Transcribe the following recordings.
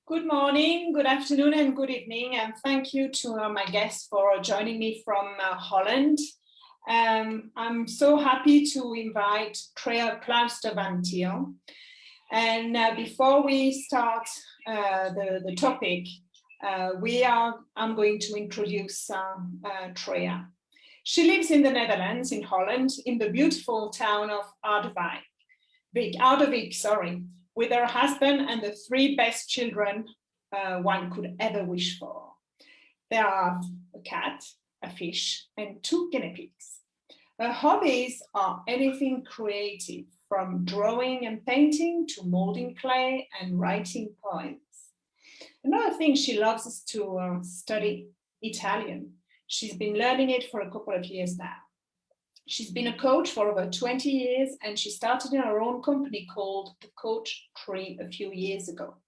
Good morning, good afternoon, and good evening, and thank you to my guests for joining me from Holland. I'm so happy to invite Trea Kluister van Thiel. And before we start the topic, I'm going to introduce Trea. She lives in the Netherlands, in Holland, in the beautiful town of Ouderwijk, with her husband and the 3 best children one could ever wish for. There are a cat, a fish, and 2 guinea pigs. Her hobbies are anything creative, from drawing and painting to molding clay and writing poems. Another thing she loves is to study Italian. She's been learning it for a couple of years now. She's been a coach for over 20 years, and she started in her own company called the Coach Tree a few years ago.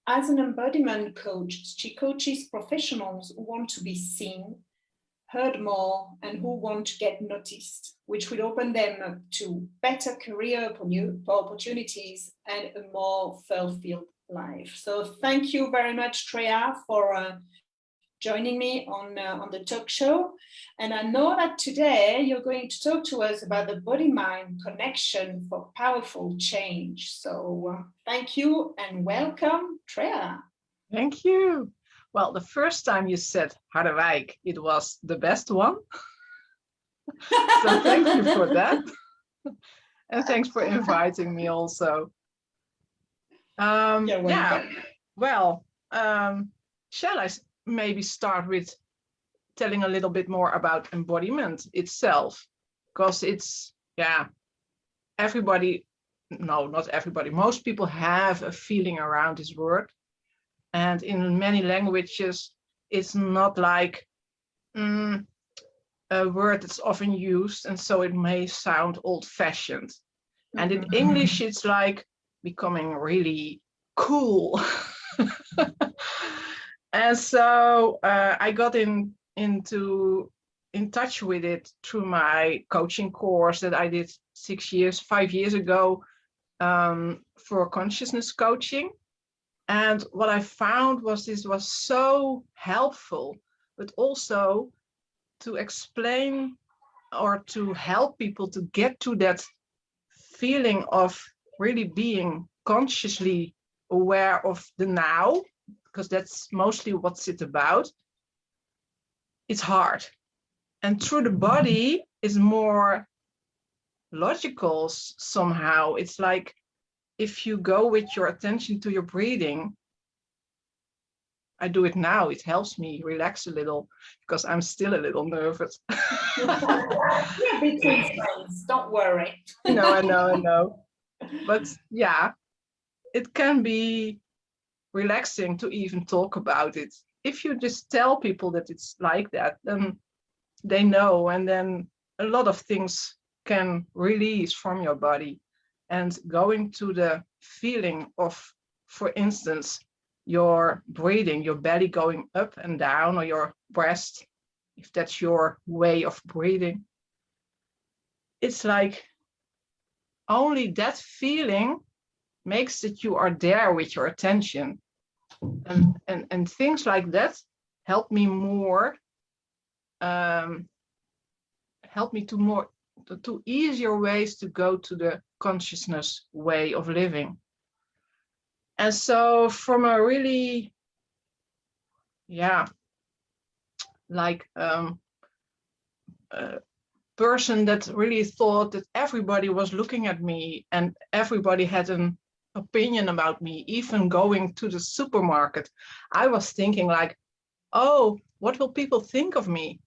As an embodiment coach, she coaches professionals who want to be seen, heard more, and who want to get noticed, which will open them up to better career opportunities and a more fulfilled life. So thank you very much, Trea, for joining me on the talk show. And I know that today you're going to talk to us about the body-mind connection for powerful change. So thank you and welcome, Trea. Thank you. Well, the first time you said Harderwijk, it was the best one. So thank you for that. And thanks for inviting me also. Shall I maybe start with telling a little bit more about embodiment itself, because it's not everybody, most people have a feeling around this word, and in many languages it's not like a word that's often used, and so it may sound old-fashioned. And in English it's like becoming really cool. And so I got in touch with it through my coaching course that I did 5 years ago for consciousness coaching. And what I found was this was so helpful, but also to explain or to help people to get to that feeling of really being consciously aware of the now, because that's mostly what's it about. It's hard. And through the body is more logical somehow. It's like if you go with your attention to your breathing, I do it now, it helps me relax a little because I'm still a little nervous. Yeah, between friends, don't worry. No, I know. But yeah, it can be relaxing to even talk about it. If you just tell people that it's like that, then they know, and then a lot of things can release from your body. And going to the feeling of, for instance, your breathing, your belly going up and down, or your breast, if that's your way of breathing, it's like only that feeling makes that you are there with your attention. And things like that help me more, to easier ways to go to the consciousness way of living. And so from a really, person that really thought that everybody was looking at me and everybody had an opinion about me, even going to the supermarket, I was thinking like, oh, what will people think of me?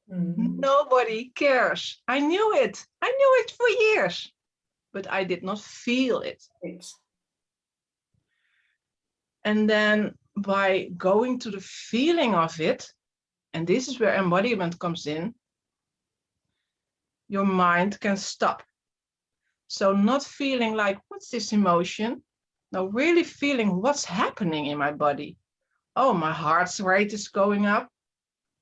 Nobody cares. I knew it for years, but I did not feel it. And then by going to the feeling of it, and this is where embodiment comes in, your mind can stop. So not feeling like, what's this emotion? No, really feeling what's happening in my body. Oh, my heart rate is going up.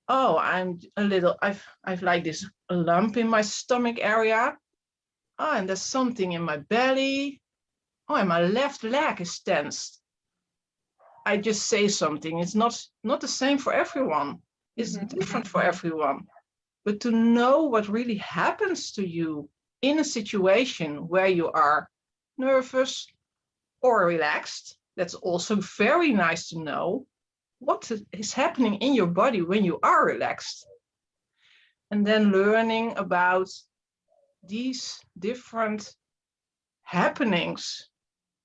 Oh, I've like this lump in my stomach area. Oh, and there's something in my belly. Oh, and my left leg is tensed. I just say something. It's not the same for everyone. It's different for everyone. But to know what really happens to you in a situation where you are nervous or relaxed, that's also very nice to know what is happening in your body when you are relaxed. And then learning about these different happenings,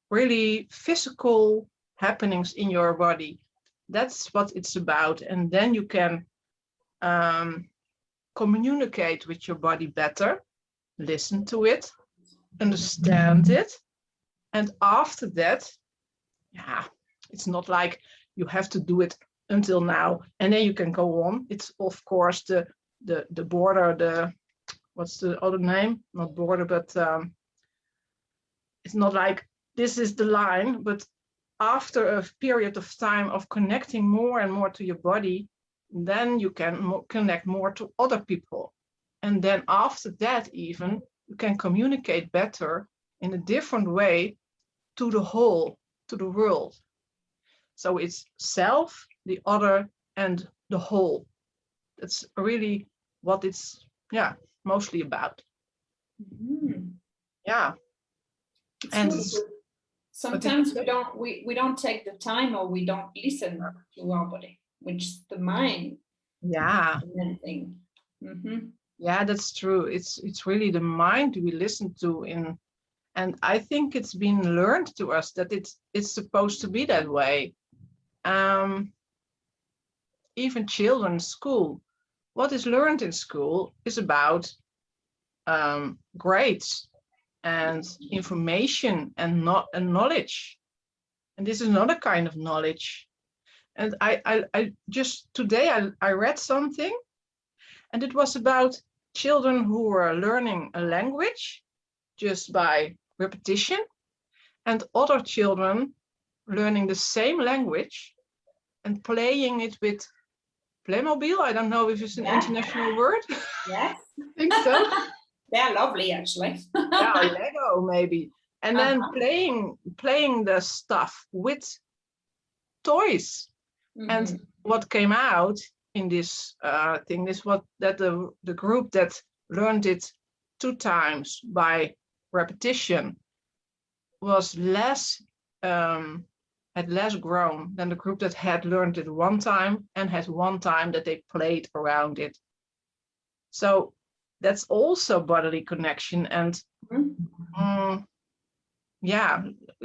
really physical happenings in your body. That's what it's about. And then you can communicate with your body better, listen to it, understand it. And after that, yeah, it's not like you have to do it until now and then you can go on. It's of course the border, what's the other name? Not border, but it's not like this is the line, but after a period of time of connecting more and more to your body, then you can connect more to other people. And then after that, even you can communicate better in a different way to the whole, to the world. So it's self, the other, and the whole. That's really what it's, yeah, mostly about. Yeah. It's And true. Sometimes we don't take the time, or we don't listen to our body, which is the mind. Yeah. The main thing. Yeah, that's true. It's really the mind we listen to in, and I think it's been learned to us that it's supposed to be that way. Even children in school, what is learned in school is about grades and information and not and knowledge. And this is another kind of knowledge. And I just today I read something, and it was about children who were learning a language just by repetition, and other children learning the same language and playing it with Playmobil. I don't know if it's an international word. Yes. I think so. They're lovely, actually. Yeah, Lego maybe. And then playing the stuff with toys. And what came out in this thing is that the group that learned it 2 times by repetition was had less grown than the group that had learned it 1 time and had 1 time that they played around it. So that's also bodily connection and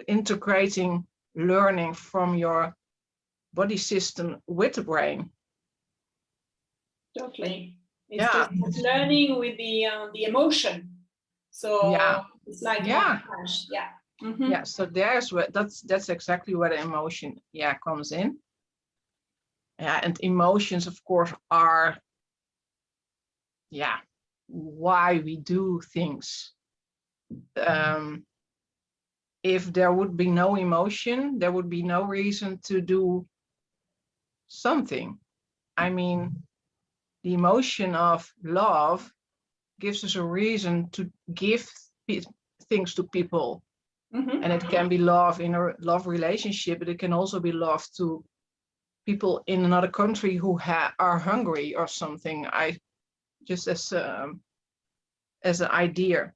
integrating learning from your body system with the brain. Totally. It's just learning with the emotion. So it's like Yeah, so there's where that's exactly where the emotion comes in. Yeah, and emotions of course are why we do things. If there would be no emotion, there would be no reason to do something. I mean, the emotion of love gives us a reason to give things to people. And it can be love in a love relationship, but it can also be love to people in another country who are hungry or something. I just as an idea.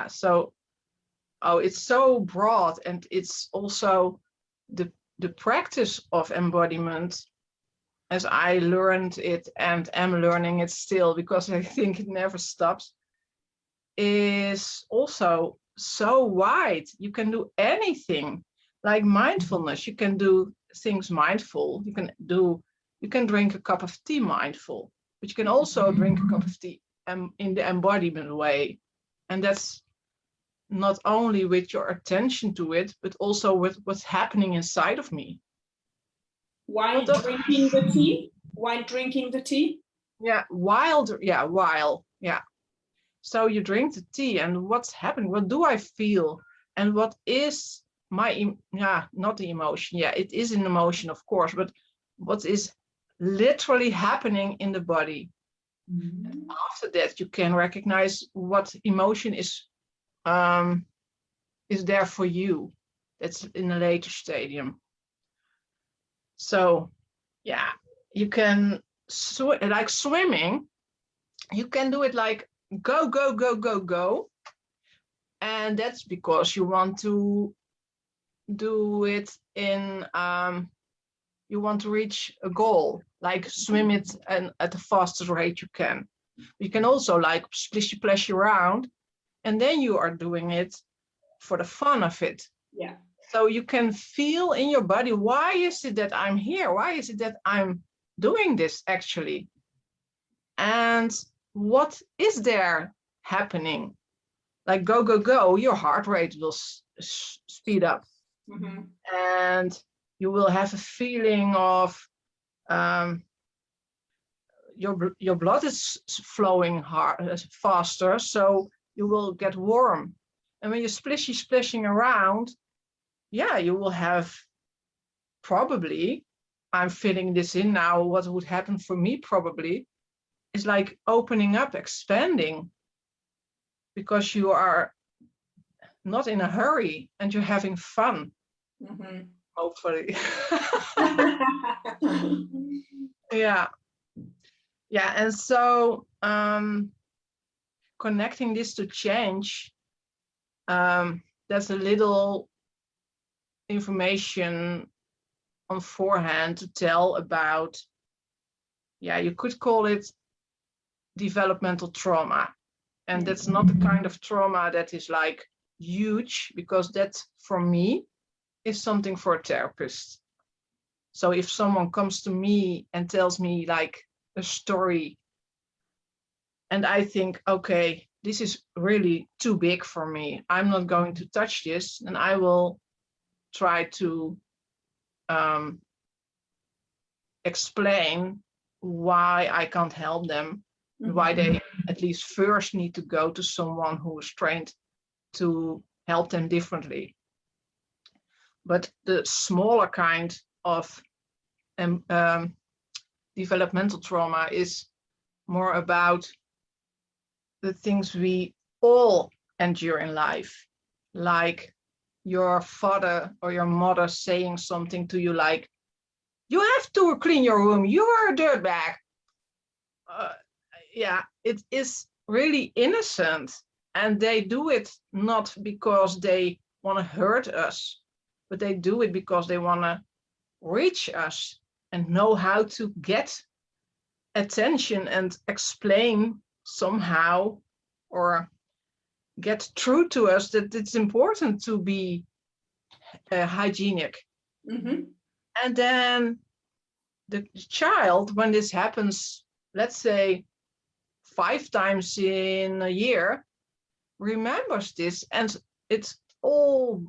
So it's so broad, and it's also the practice of embodiment, as I learned it and am learning it still, because I think it never stops, is also so wide. You can do anything, like mindfulness. You can do things mindful. You can drink a cup of tea mindful, but you can also drink a cup of tea in the embodiment way. And that's not only with your attention to it, but also with what's happening inside of me. While drinking the tea? While drinking the tea? Yeah, while. So you drink the tea, and what's happening? What do I feel? And what is my, not the emotion. Yeah, it is an emotion, of course, but what is literally happening in the body? After that, you can recognize what emotion is there for you. That's in a later stadium. So yeah, you can like swimming, you can do it like go, go, go, go, go. And that's because you want to do it in, you want to reach a goal, like swim it and at the fastest rate you can. You can also like splishy splashy around, and then you are doing it for the fun of it. Yeah. So you can feel in your body, why is it that I'm here? Why is it that I'm doing this actually? And what is there happening? Like go, go, go, your heart rate will speed up. Mm-hmm. And you will have a feeling of your blood is flowing faster, so you will get warm. And when you're splishing around, yeah, you will have probably, I'm filling this in now, what would happen for me probably is like opening up, expanding, because you are not in a hurry and you're having fun. Mm-hmm. Hopefully. Yeah. Yeah, and so connecting this to change, there's a little information on forehand to tell about, yeah, you could call it developmental trauma. And that's not the kind of trauma that is like huge, because that for me is something for a therapist. So if someone comes to me and tells me like a story, and I think, okay, this is really too big for me, I'm not going to touch this, and I will try to explain why I can't help them, mm-hmm. why they at least first need to go to someone who is trained to help them differently. But the smaller kind of developmental trauma is more about the things we all endure in life, like your father or your mother saying something to you like, you have to clean your room, you are a dirtbag. Yeah, it is really innocent, and they do it not because they want to hurt us, but they do it because they want to reach us and know how to get attention and explain somehow, or get through to us that it's important to be hygienic. Mm-hmm. And then the child, when this happens, let's say 5 times in a year, remembers this, and it all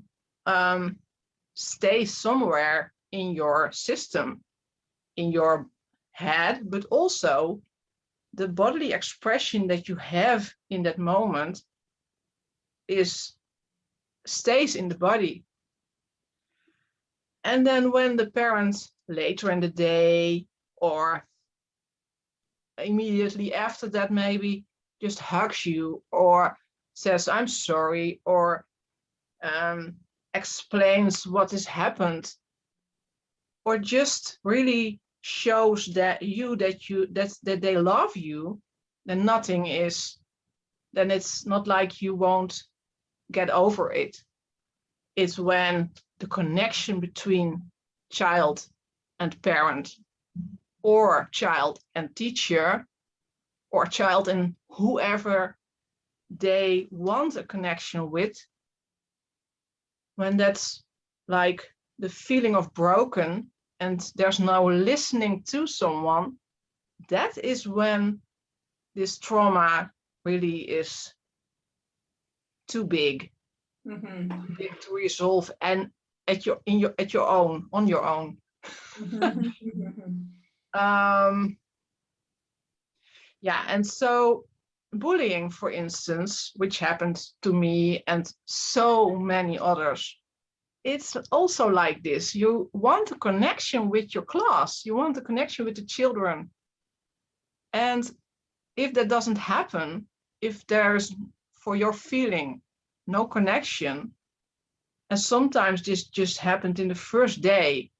stays somewhere in your system, in your head, but also the bodily expression that you have in that moment stays in the body. And then when the parent later in the day or immediately after that maybe just hugs you or says I'm sorry, or explains what has happened, or just really shows that they love you, then then it's not like you won't get over it. It's when the connection between child and parent, or child and teacher, or child and whoever they want a connection with, when that's like the feeling of broken and there's no listening to someone, that is when this trauma really is too big, mm-hmm. big to resolve, and on your own. Yeah, and so bullying, for instance, which happened to me and so many others, it's also like this. You want a connection with your class, you want a connection with the children. And if that doesn't happen, if there's, for your feeling, no connection, And sometimes this just happened in the first day.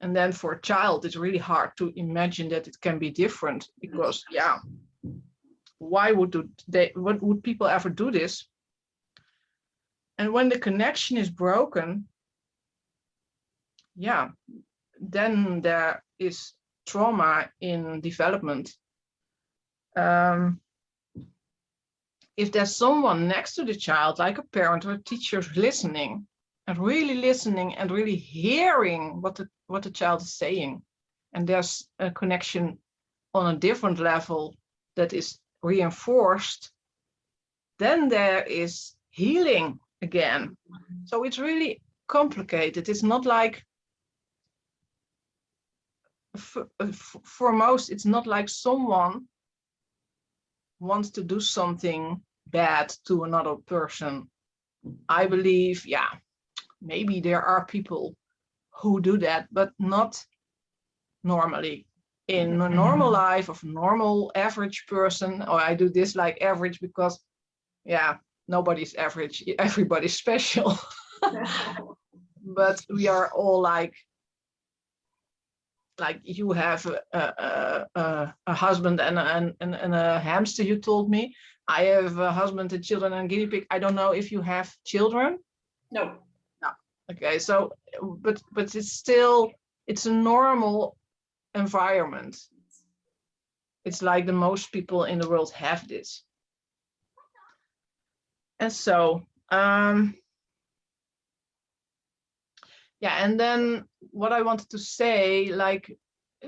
And then for a child, it's really hard to imagine that it can be different because, yeah, why what would people ever do this? And when the connection is broken, yeah, then there is trauma in development. If there's someone next to the child, like a parent or a teacher, listening and really hearing what the child is saying, and there's a connection on a different level that is reinforced, then there is healing again. So it's really complicated. It's not like, for most, it's not like someone wants to do something bad to another person. I believe, yeah, maybe there are people who do that, but not normally. In a normal life of a normal average person, or I do this like average because, yeah, nobody's average, everybody's special. But we are all like you have a husband and a hamster, you told me. I have a husband and children and guinea pig. I don't know if you have children. No. Okay, so but it's still, it's a normal environment. It's like the most people in the world have this. And so yeah, and then what I wanted to say, like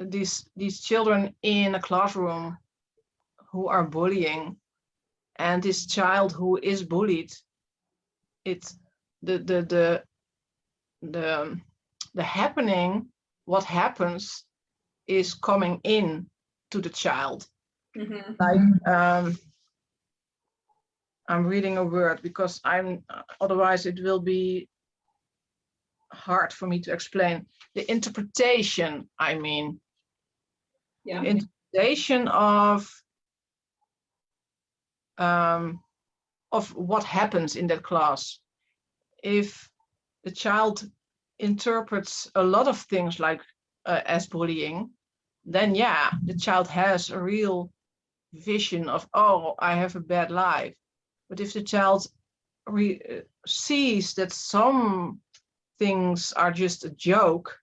these children in a classroom who are bullying, and this child who is bullied, it's the happening, what happens is coming in to the child. Mm-hmm. Like I'm reading a word because otherwise it will be hard for me to explain. The interpretation, I mean. Yeah. The interpretation of what happens in that class. If the child interprets a lot of things like as bullying, then yeah, the child has a real vision of, oh, I have a bad life. But if the child sees that some things are just a joke,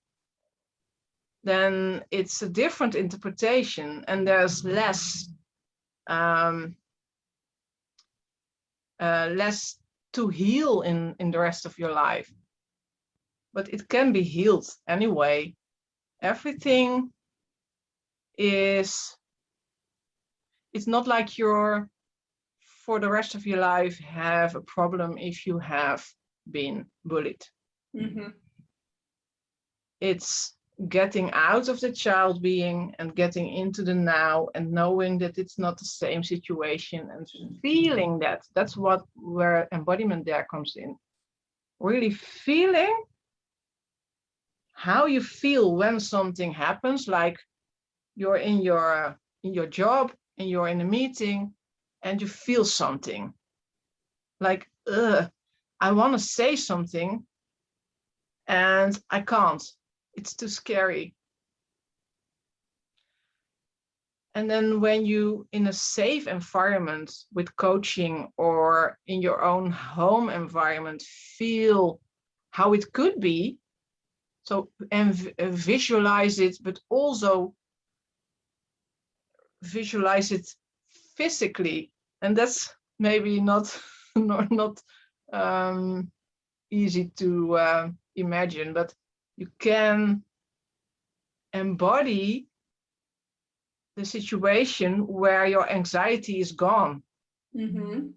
then it's a different interpretation, and there's less to heal in the rest of your life. But it can be healed anyway. Everything is, it's not like you're for the rest of your life have a problem if you have been bullied. Mm-hmm. It's getting out of the child being and getting into the now and knowing that it's not the same situation and feeling that. That's where embodiment there comes in. Really feeling how you feel when something happens, like you're in your job and you're in a meeting and you feel something like, I want to say something and I can't. It's too scary. And then when you, in a safe environment with coaching or in your own home environment, feel how it could be, so and visualize it, but also visualize it physically. And that's maybe not easy to imagine, but you can embody the situation where your anxiety is gone. Mm-hmm.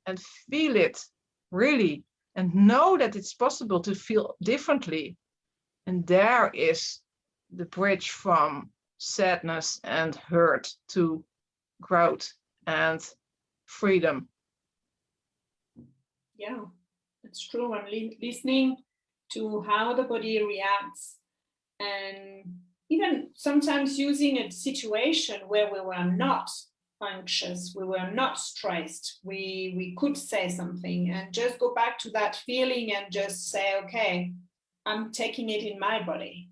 And feel it really, and know that it's possible to feel differently. And there is the bridge from sadness and hurt to growth and freedom. Yeah, that's true. I'm listening to how the body reacts, and even sometimes using a situation where we were not anxious, we were not stressed, we could say something and just go back to that feeling and just say, okay, I'm taking it in my body.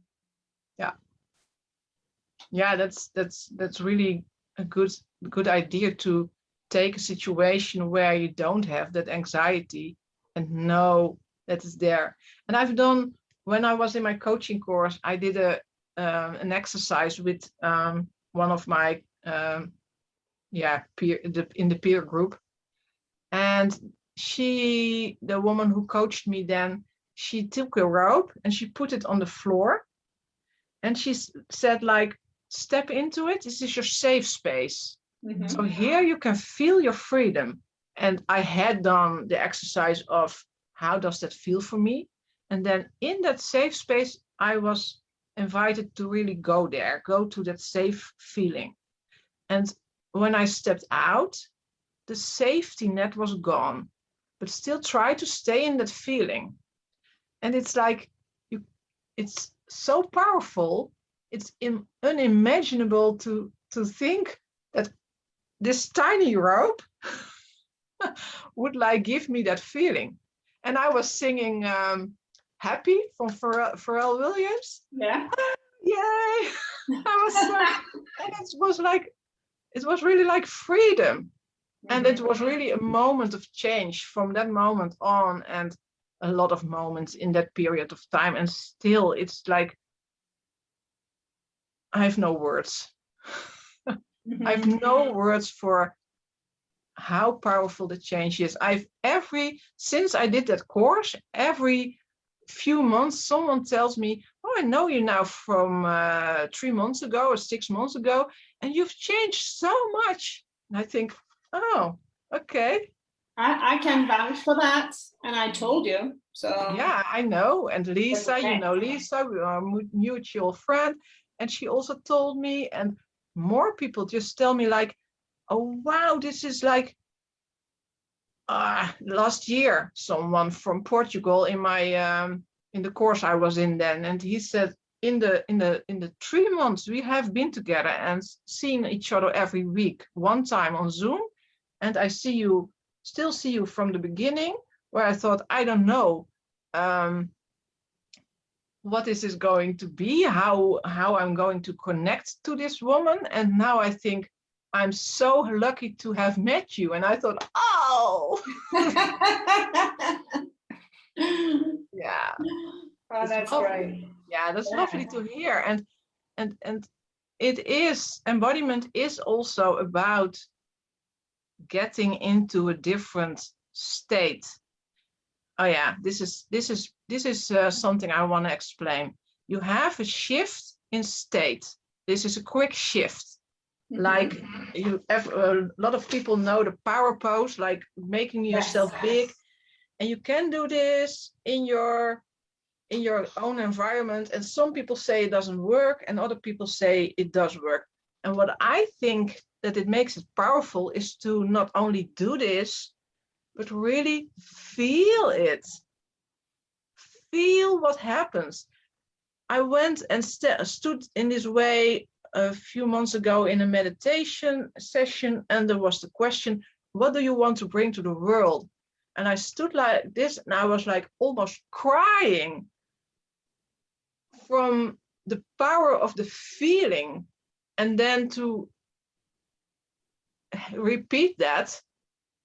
Yeah, that's really a good idea, to take a situation where you don't have that anxiety and know that it's there. And I've done, when I was in my coaching course, I did an exercise with one of my in the peer group, and the woman who coached me then, she took a rope and she put it on the floor, and she said, like, step into it. This is your safe space. Mm-hmm. So here you can feel your freedom. And I had done the exercise of how does that feel for me? And then in that safe space, I was invited to really go there, go to that safe feeling. And when I stepped out, the safety net was gone, but still try to stay in that feeling. And it's like, it's so powerful. It's unimaginable to think that this tiny rope would like give me that feeling. And I was singing Happy from Pharrell Williams. Yeah. Yay! I was so, and it was really like freedom. And it was really a moment of change from that moment on, and a lot of moments in that period of time. And still, it's like, I have no words. I have no words for how powerful the change is. Since I did that course, every few months, someone tells me, oh, I know you now from 3 months ago or 6 months ago, and you've changed so much. And I think, oh, okay. I can vouch for that, and I told you. So yeah, I know. And Lisa, okay. you know Lisa, we are a mutual friend, and she also told me, and more people just tell me, like, oh wow, this is like last year, someone from Portugal in my in the course I was in then, and he said, in the 3 months we have been together and seen each other every week, one time on Zoom, and I still see you from the beginning, where I thought, I don't know what is this going to be, how I'm going to connect to this woman. And now I think, I'm so lucky to have met you. And I thought, oh, yeah. Oh, that's great. Yeah, that's lovely to hear. And it is, embodiment is also about getting into a different state. Oh yeah, this is something I want to explain. You have a shift in state. This is a quick shift. Like, you have, a lot of people know the power pose, like making yourself big, and you can do this in your own environment. And some people say it doesn't work, and other people say it does work. And what I think that it makes it powerful is to not only do this, but really feel it. Feel what happens. I went and stood in this way a few months ago in a meditation session, and there was the question, what do you want to bring to the world? And I stood like this, and I was like almost crying from the power of the feeling. And then to repeat that,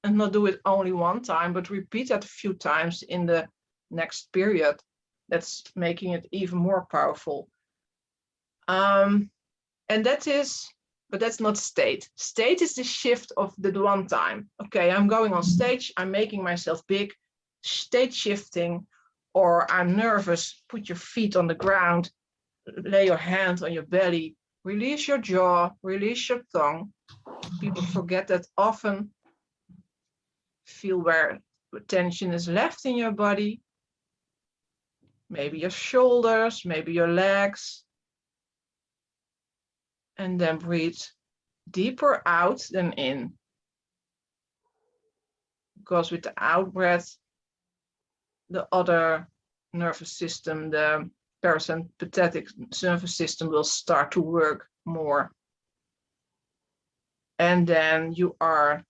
and not do it only one time, but repeat that a few times in the next period, that's making it even more powerful. And but that's not state. State is the shift of the one time. Okay, I'm going on stage, I'm making myself big, state shifting, or I'm nervous, put your feet on the ground, lay your hand on your belly, release your jaw, release your tongue. People forget that often. Feel where tension is left in your body. Maybe your shoulders, maybe your legs. And then breathe deeper out than in. Because with the out breath, the other nervous system, the parasympathetic nervous system, will start to work more. And then you are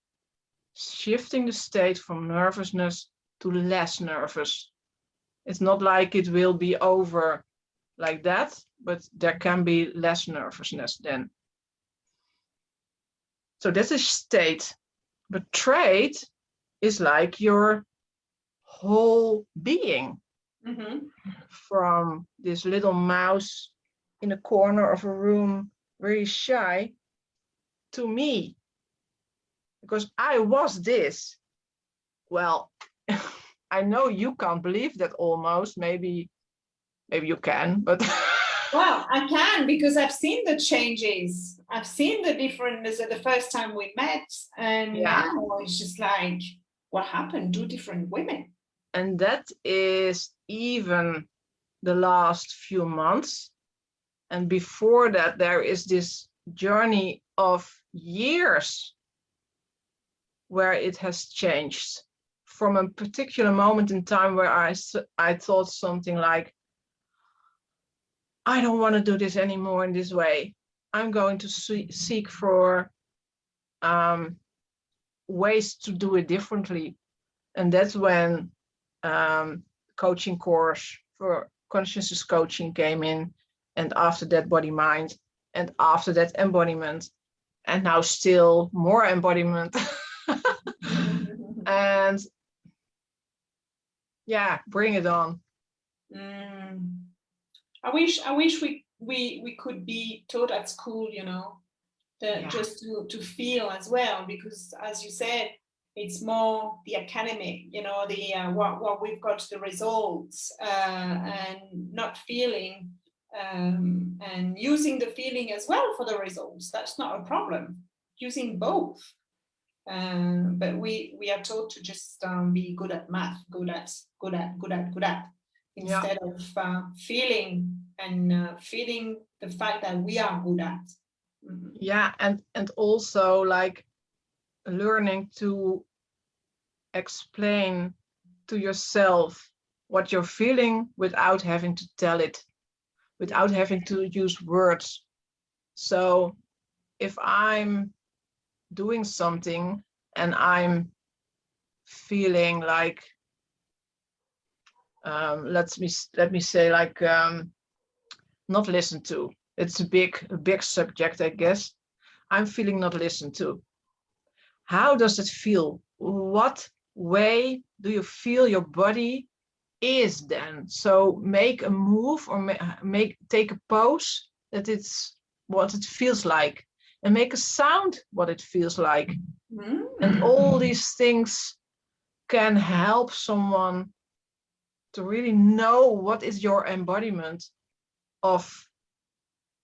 shifting the state from nervousness to less nervous. It's not like it will be over like that, but there can be less nervousness then. So that's a state. But trait is like your whole being, from this little mouse in a corner of a room, very shy, to me. Because I was this. Well, I know you can't believe that almost. Maybe you can, but Well, I can, because I've seen the changes. I've seen the difference at the first time we met, and yeah. now it's just like, what happened? Two different women. And that is even the last few months. And before that, there is this journey of years where it has changed from a particular moment in time where I thought something like, I don't want to do this anymore in this way. I'm going to seek for ways to do it differently. And that's when coaching course for consciousness coaching came in. And after that, body mind. And after that, embodiment. And now still more embodiment. And yeah, bring it on. I wish we could be taught at school, just to feel as well, because as you said, it's more the academic, the what we've got, the results, and not feeling, and using the feeling as well for the results. That's not a problem. Using both. But we are taught to just be good at math, good at, instead of feeling and feeling the fact that we are good at. Yeah, and also like learning to explain to yourself what you're feeling without having to tell it, without having to use words. So if I'm doing something and I'm feeling like, let me say, like not listened to. It's a big subject, I guess. I'm feeling not listened to. How does it feel? What way do you feel your body is then? So make a move or take a pose that it's what it feels like, and make a sound what it feels like. And all these things can help someone to really know what is your embodiment of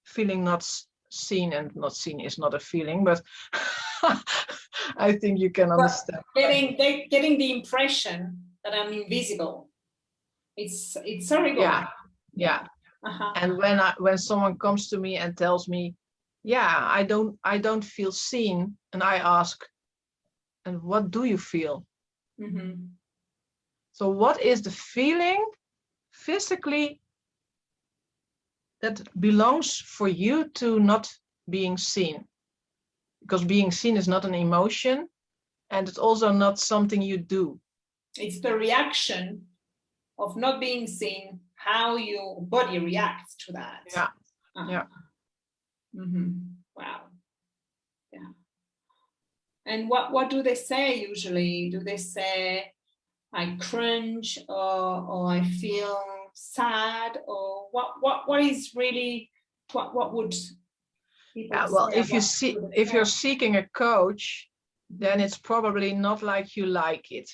feeling not seen. And not seen is not a feeling, but I think you can understand. Getting the impression that I'm invisible. It's horrible. Yeah. And when someone comes to me and tells me, I don't feel seen, and I ask, and what do you feel? So what is the feeling physically that belongs for you to not being seen? Because being seen is not an emotion, and it's also not something you do. It's the reaction of not being seen, how your body reacts to that. Yeah. Wow. Yeah. And what do they say usually? Do they say, I cringe, or I feel sad, or what is really, what would people say? Well, if you're seeking a coach, then it's probably not like you like it.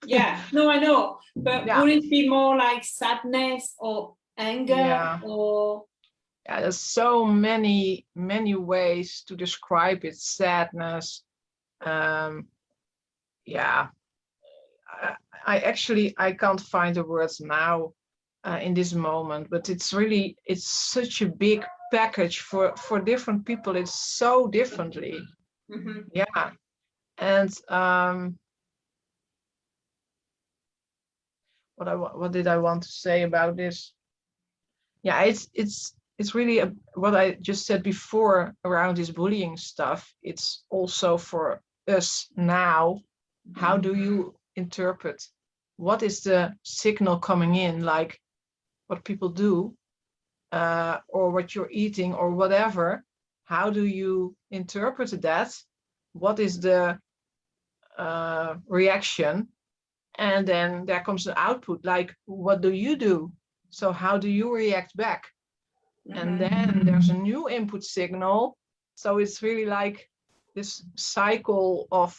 Yeah, no, I know, but would it be more like sadness or anger or? Yeah, there's so many ways to describe it. Sadness. I can't find the words now in this moment, but it's such a big package for different people. It's so differently. Yeah. And what did I want to say about this? Yeah, it's it's really what I just said before around this bullying stuff. It's also for us now. How do you interpret? What is the signal coming in? Like what people do, or what you're eating, or whatever. How do you interpret that? What is the reaction? And then there comes an output. Like, what do you do? So how do you react back? And then there's a new input signal. So it's really like this cycle of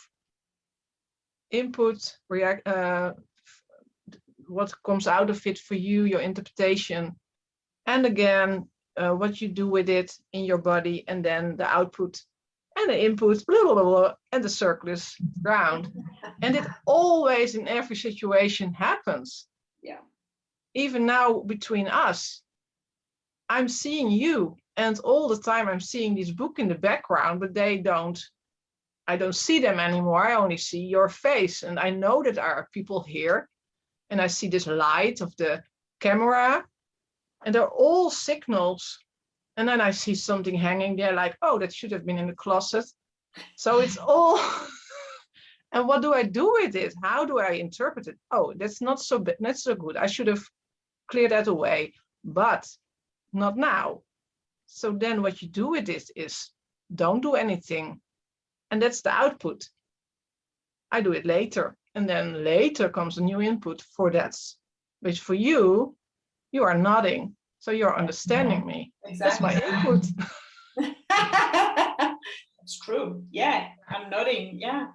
input, react, what comes out of it for you, your interpretation, and again, what you do with it in your body, and then the output and the input, blah, blah, blah, blah, and the circle is round. And it always in every situation happens. Yeah. Even now between us, I'm seeing you, and all the time I'm seeing this book in the background, but I don't see them anymore. I only see your face, and I know that there are people here, and I see this light of the camera, and they're all signals. And then I see something hanging there, like, oh, that should have been in the closet. So it's all. And what do I do with it? How do I interpret it? Oh, that's not so bad. That's so good. I should have cleared that away, but not now. So then what you do with it is don't do anything. And that's the output. I do it later. And then later comes a new input for that. Which for you, you are nodding. So you're understanding me. Exactly. That's my input. It's true. Yeah, I'm nodding. Yeah.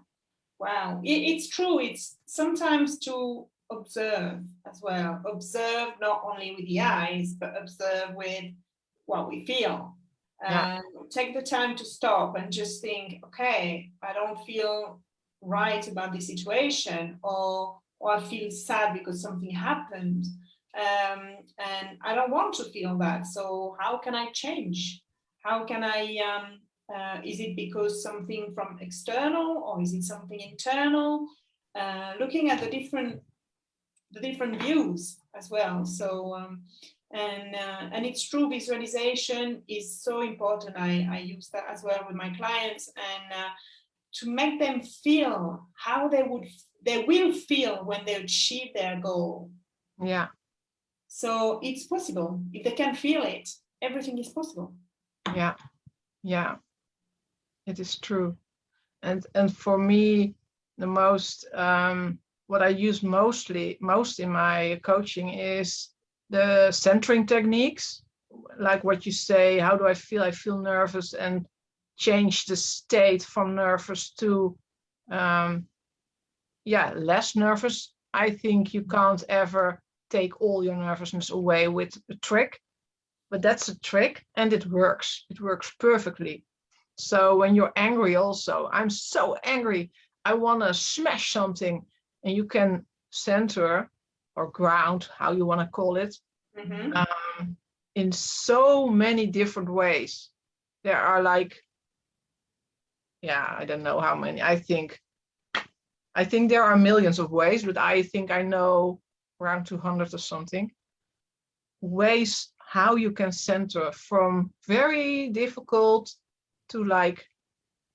Wow. It's true. It's sometimes to observe as well. Observe not only with the eyes, but observe with what we feel. Yeah. Take the time to stop and just think, okay, I don't feel right about the situation, or I feel sad because something happened. And I don't want to feel that. So how can I change? How can I, is it because something from external, or is it something internal? Looking at the different views as well. So, and it's true, visualization is so important. I use that as well with my clients, and to make them feel how they will feel when they achieve their goal. Yeah. So it's possible. If they can feel it, everything is possible. Yeah. Yeah. It is true. And for me, the most what I use most in my coaching is the centering techniques, like what you say, how do I feel? I feel nervous, and change the state from nervous to less nervous. I think you can't ever take all your nervousness away with a trick, but that's a trick, and it works. It works perfectly. So when you're angry also, I'm so angry, I want to smash something, and you can center or ground, how you want to call it, in so many different ways. There are like, I don't know how many. I think there are millions of ways, but I think I know around 200 or something ways how you can center, from very difficult to like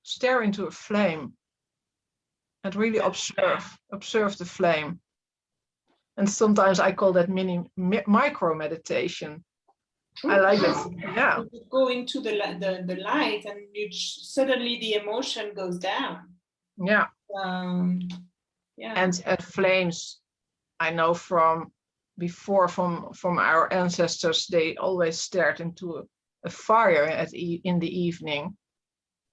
stare into a flame and really observe the flame. And sometimes I call that micro meditation. True. I like that. Yeah. You go into the light, and suddenly the emotion goes down. Yeah. Yeah. And at flames, I know from before, from our ancestors, they always stared into a fire in the evening,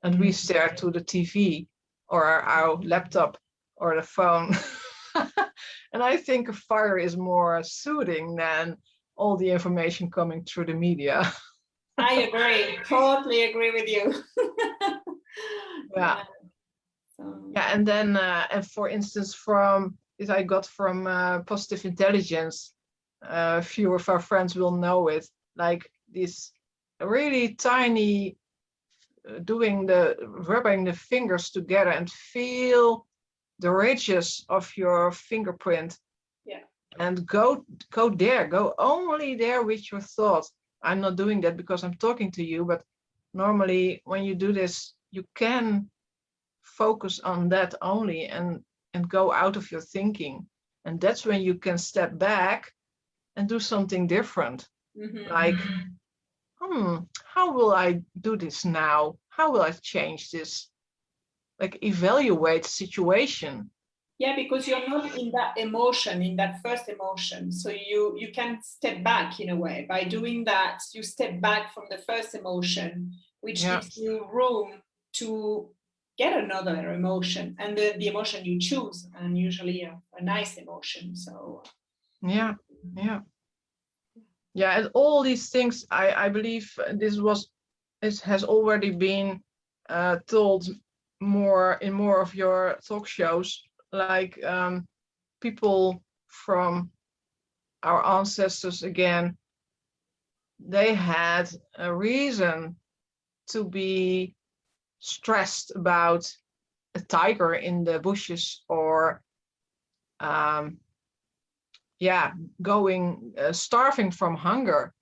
and we stared to the TV or our laptop or the phone. And I think a fire is more soothing than all the information coming through the media. I agree, totally agree with you. Yeah. Yeah, and then, and for instance, from this I got from Positive Intelligence, a few of our friends will know it, like this really tiny, rubbing the fingers together and feel the ridges of your fingerprint. Yeah. And go there, go only there with your thoughts. I'm not doing that because I'm talking to you, but normally when you do this, you can focus on that only and go out of your thinking. And that's when you can step back and do something different. Like, how will I do this now? How will I change this? Like evaluate the situation. Yeah, because you're not in that emotion, in that first emotion. So you can step back in a way. By doing that, you step back from the first emotion, which gives you room to get another emotion, and the emotion you choose, and usually a nice emotion. So yeah. And all these things, I believe this has already been told more in more of your talk shows, like people from our ancestors again, they had a reason to be stressed about a tiger in the bushes, or going starving from hunger.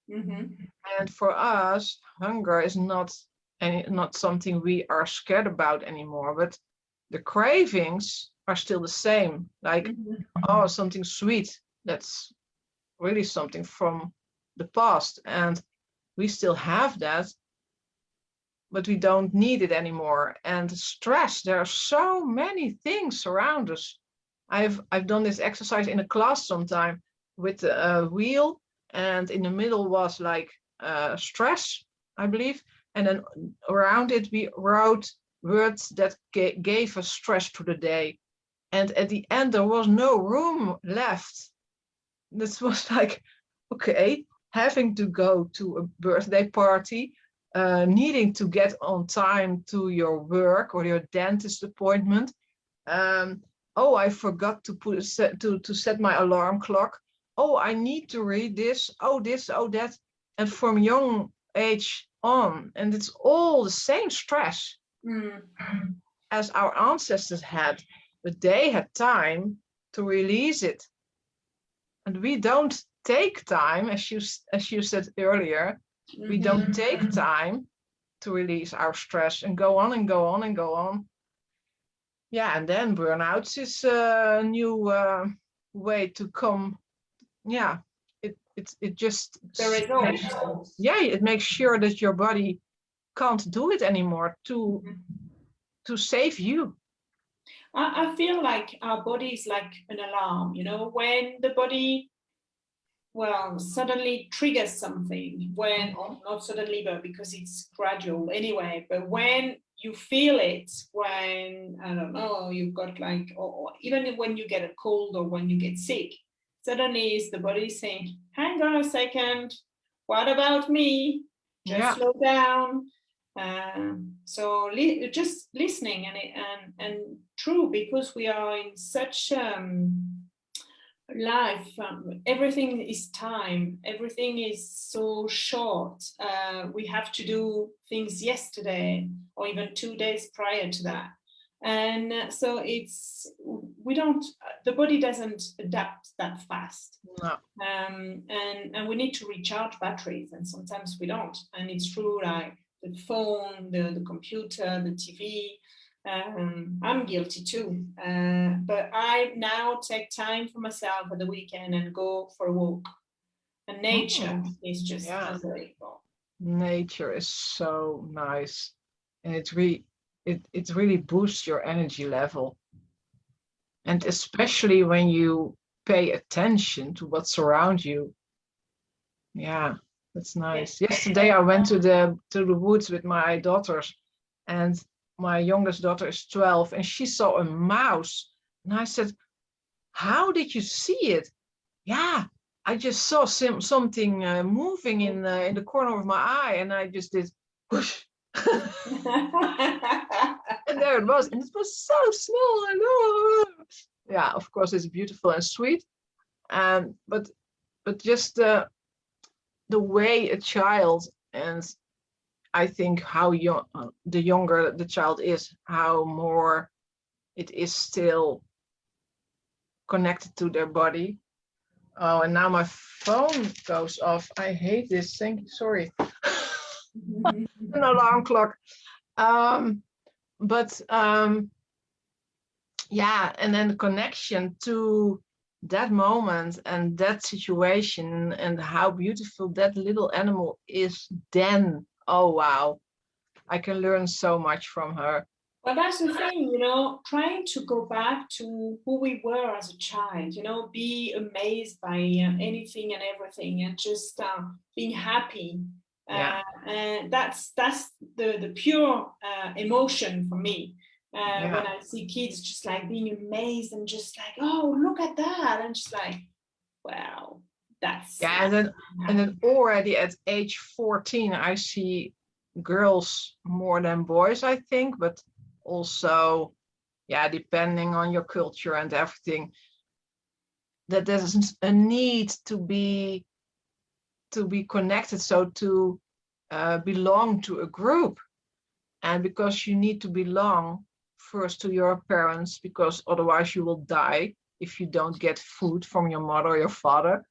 And for us, hunger is not something we are scared about anymore, but the cravings are still the same. Like, oh, something sweet, that's really something from the past, and we still have that, but we don't need it anymore. And stress, there are so many things around us. I've done this exercise in a class sometime with a wheel, and in the middle was like stress, I believe, and then around it we wrote words that gave us stress to the day. And at the end there was no room left. This was like, okay, having to go to a birthday party, needing to get on time to your work or your dentist appointment. Oh, I forgot to to set my alarm clock. Oh, I need to read this. Oh, this. Oh, that. And from young age on, and it's all the same stress as our ancestors had, but they had time to release it, and we don't take time, as you said earlier. We don't take time to release our stress and go on and go on and go on. Yeah, and then burnout is a new way to come. Yeah, it just the result. it makes sure that your body can't do it anymore to save you. I feel like our body is like an alarm, when the body, well, suddenly triggers something, when, or not suddenly, but because it's gradual anyway, but when you feel it, when, I don't know, you've got like, or even when you get a cold or when you get sick, suddenly it's the body saying, hang on a second, what about me? Just slow down. So just listening, and true, because we are in such life, everything is time, everything is so short. We have to do things yesterday or even 2 days prior to that, and so the body doesn't adapt that fast. No. And we need to recharge batteries, and sometimes we don't. And it's true, like the phone, the computer, the TV. I'm guilty too, but I now take time for myself at the weekend and go for a walk. And nature is just unbelievable. Nature is so nice, and it really boosts your energy level. And especially when you pay attention to what's around you. Yeah, that's nice. Yesterday I went to the woods with my daughters, and my youngest daughter is 12, and she saw a mouse. And I said, how did you see it? Yeah, I just saw something moving in the corner of my eye, and I just did whoosh. And there it was, and it was so small. And yeah, of course it's beautiful and sweet, but just the way a child, and I think how the younger the child is, how more it is still connected to their body. Oh, and now my phone goes off. I hate this. Thank you. Sorry. An alarm clock. But yeah, and then the connection to that moment and that situation and how beautiful that little animal is then. Oh, wow. I can learn so much from her. Well, that's the thing, trying to go back to who we were as a child, be amazed by anything and everything and just being happy. Yeah. And that's the pure emotion for me. Yeah. When I see kids just like being amazed and just like, oh, look at that. And just like, wow, that's. Yeah. And then already at age 14, I see girls more than boys, I think, but also, yeah, depending on your culture and everything, that there's a need to be connected, so to belong to a group. And because you need to belong first to your parents, because otherwise you will die if you don't get food from your mother or your father,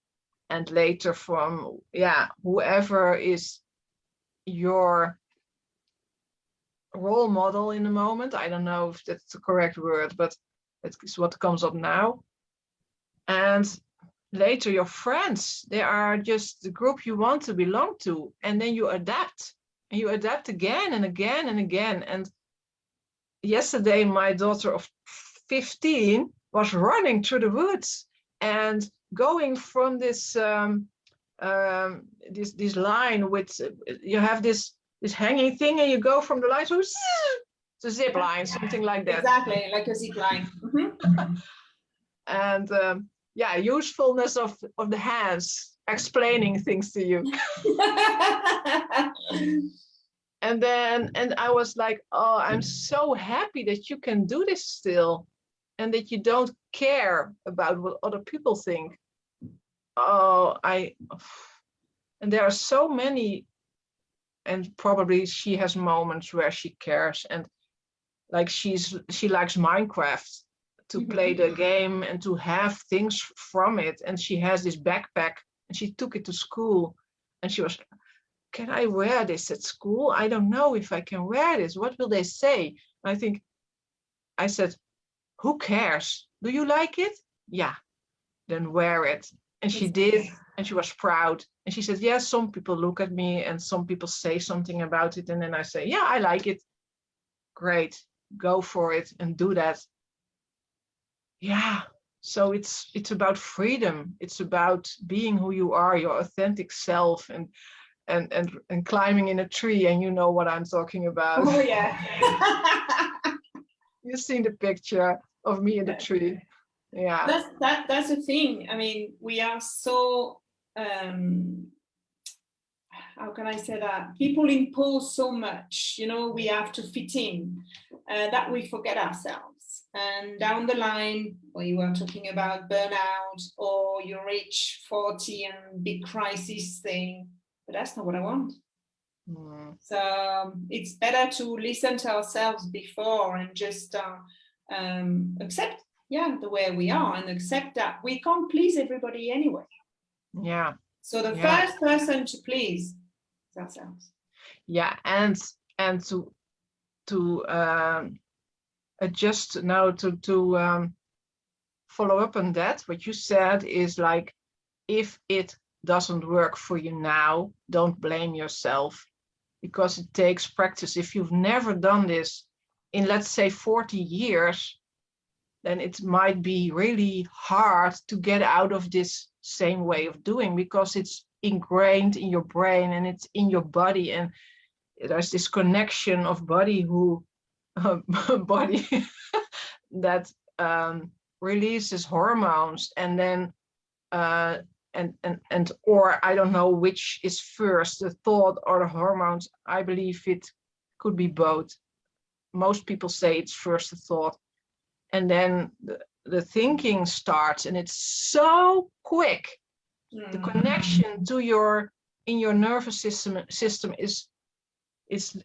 and later from whoever is your role model in the moment. I don't know if that's the correct word, but it's what comes up now. And later your friends, they are just the group you want to belong to, and then you adapt, and you adapt again and again and again. And yesterday my daughter of 15 was running through the woods and going from this this line with you have this hanging thing and you go from the line to the zip line, something like that. Exactly, like a zip line. And usefulness of the hands explaining things to you. And I was like, oh, I'm so happy that you can do this still and that you don't care about what other people think. And there are so many, and probably she has moments where she cares, and like she likes Minecraft, to play the game and to have things from it. And she has this backpack and she took it to school and she was, can I wear this at school? I don't know if I can wear this. What will they say? I said, who cares? Do you like it? Yeah, then wear it. And she did, and she was proud. And she said, yes, some people look at me and some people say something about it. And then I say, yeah, I like it. Great, go for it and do that. Yeah, so it's about freedom. It's about being who you are, your authentic self, and climbing in a tree. And you know what I'm talking about. Oh yeah. You've seen the picture of me in the tree. Yeah. That's the thing. I mean, we are so how can I say that? People impose so much, we have to fit in, that we forget ourselves. And down the line, when you were talking about burnout or you reach 40 and big crisis thing, but that's not what I want. So it's better to listen to ourselves before and just accept, the way we are, and accept that we can't please everybody anyway. Yeah. So the first person to please is ourselves. Yeah, and to adjust now to follow up on that. What you said is like, if it doesn't work for you now, don't blame yourself, because it takes practice. If you've never done this in, let's say, 40 years, then it might be really hard to get out of this same way of doing, because it's ingrained in your brain and it's in your body, and there's this connection of body that releases hormones, and then or I don't know which is first, the thought or the hormones. I believe it could be both. Most people say it's first the thought, and then the thinking starts, and it's so quick. The connection to your nervous system is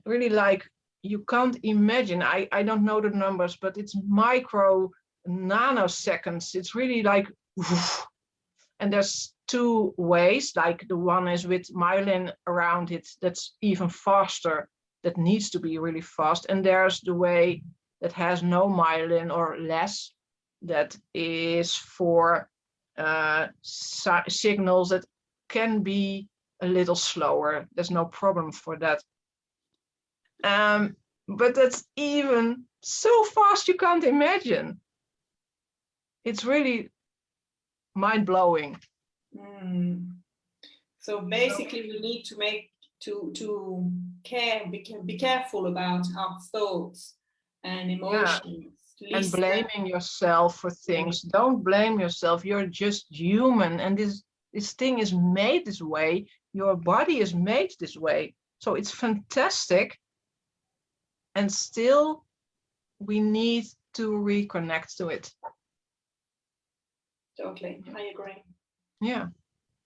really like, you can't imagine. I don't know the numbers, but it's micro nanoseconds. It's really like, And there's two ways, like the one is with myelin around it, that's even faster, that needs to be really fast. And there's the way that has no myelin or less, that is for signals that can be a little slower. There's no problem for that. But that's even so fast you can't imagine. It's really mind-blowing. So basically, we need to be careful about our thoughts and emotions. Yeah. And blaming yourself for things. Don't blame yourself. You're just human, and this thing is made this way. Your body is made this way. So it's fantastic. And still, we need to reconnect to it. Totally, I agree. Yeah.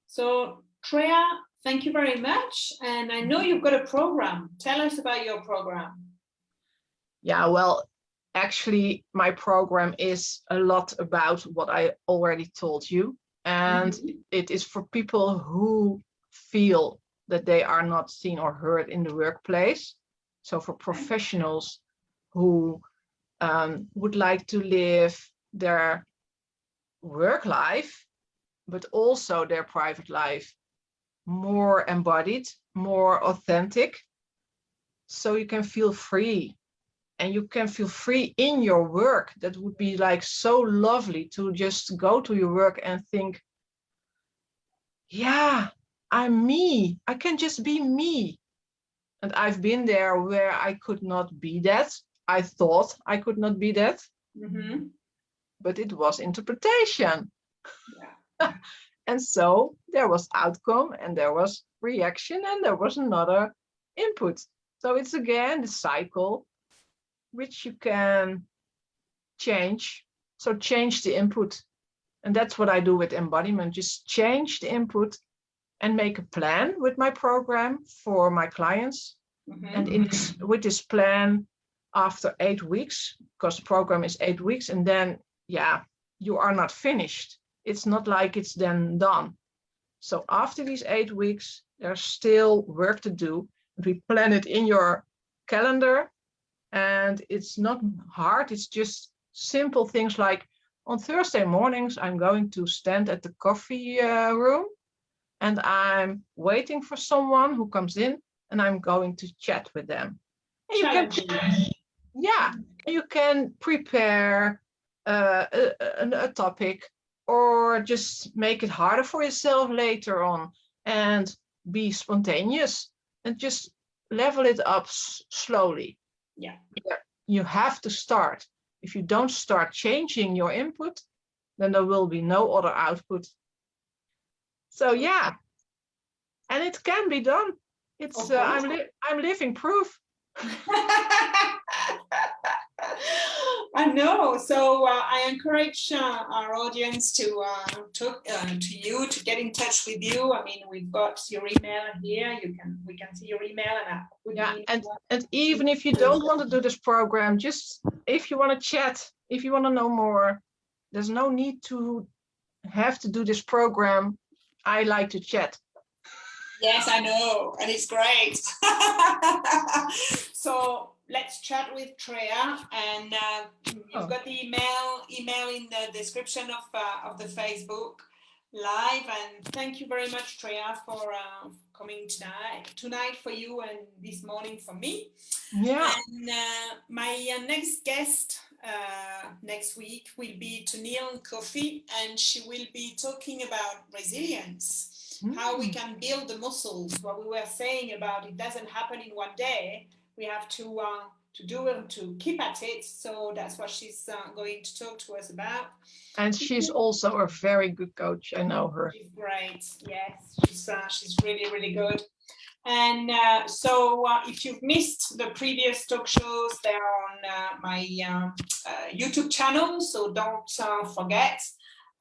So, Treya, thank you very much. And I know you've got a program. Tell us about your program. Yeah, well, actually, my program is a lot about what I already told you. And it is for people who feel that they are not seen or heard in the workplace. So for professionals who would like to live their work life, but also their private life more embodied, more authentic, so you can feel free. And you can feel free in your work. That would be like so lovely to just go to your work and think, yeah, I'm me. I can just be me. And I've been there where I could not be that. I thought I could not be that. But it was interpretation. Yeah. And so there was outcome and there was reaction and there was another input. So it's again the cycle which you can change. So change the input. And that's what I do with embodiment. Just change the input and make a plan with my program for my clients. And with this plan, after 8 weeks, because the program is 8 weeks, and then, yeah, you are not finished. It's not like it's then done. So after these 8 weeks, there's still work to do. We plan it in your calendar. And it's not hard, it's just simple things like on Thursday mornings, I'm going to stand at the coffee room and I'm waiting for someone who comes in and I'm going to chat with them. And you can prepare a topic or just make it harder for yourself later on and be spontaneous and just level it up slowly. Yeah, you have to start. If you don't start changing your input, then there will be no other output. So yeah, and it can be done. It's I'm living proof. I know. So I encourage our audience to talk to you, to get in touch with you. I mean, we've got your email here. We can see your email. And even if you don't want to do this program, just if you want to chat, if you want to know more, there's no need to have to do this program. I like to chat. Yes, I know, and it's great. So let's chat with Treya, and you've got the email in the description of the Facebook Live. And thank you very much, Treya, for coming tonight for you and this morning for me. Yeah. And my next guest next week will be Tennille Coffey, and she will be talking about resilience. How we can build the muscles. What we were saying about it doesn't happen in one day. We have to do it, to keep at it. So that's what she's going to talk to us about. And she's also a very good coach. I know her. She's great. Yes, she's really, really good. And so if you've missed the previous talk shows, they're on my YouTube channel. So don't forget.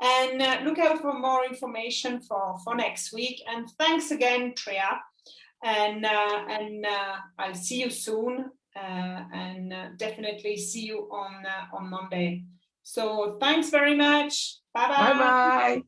And look out for more information for next week. And thanks again, Treya. And I'll see you soon. And definitely see you on Monday. So thanks very much. Bye-bye. Bye-bye.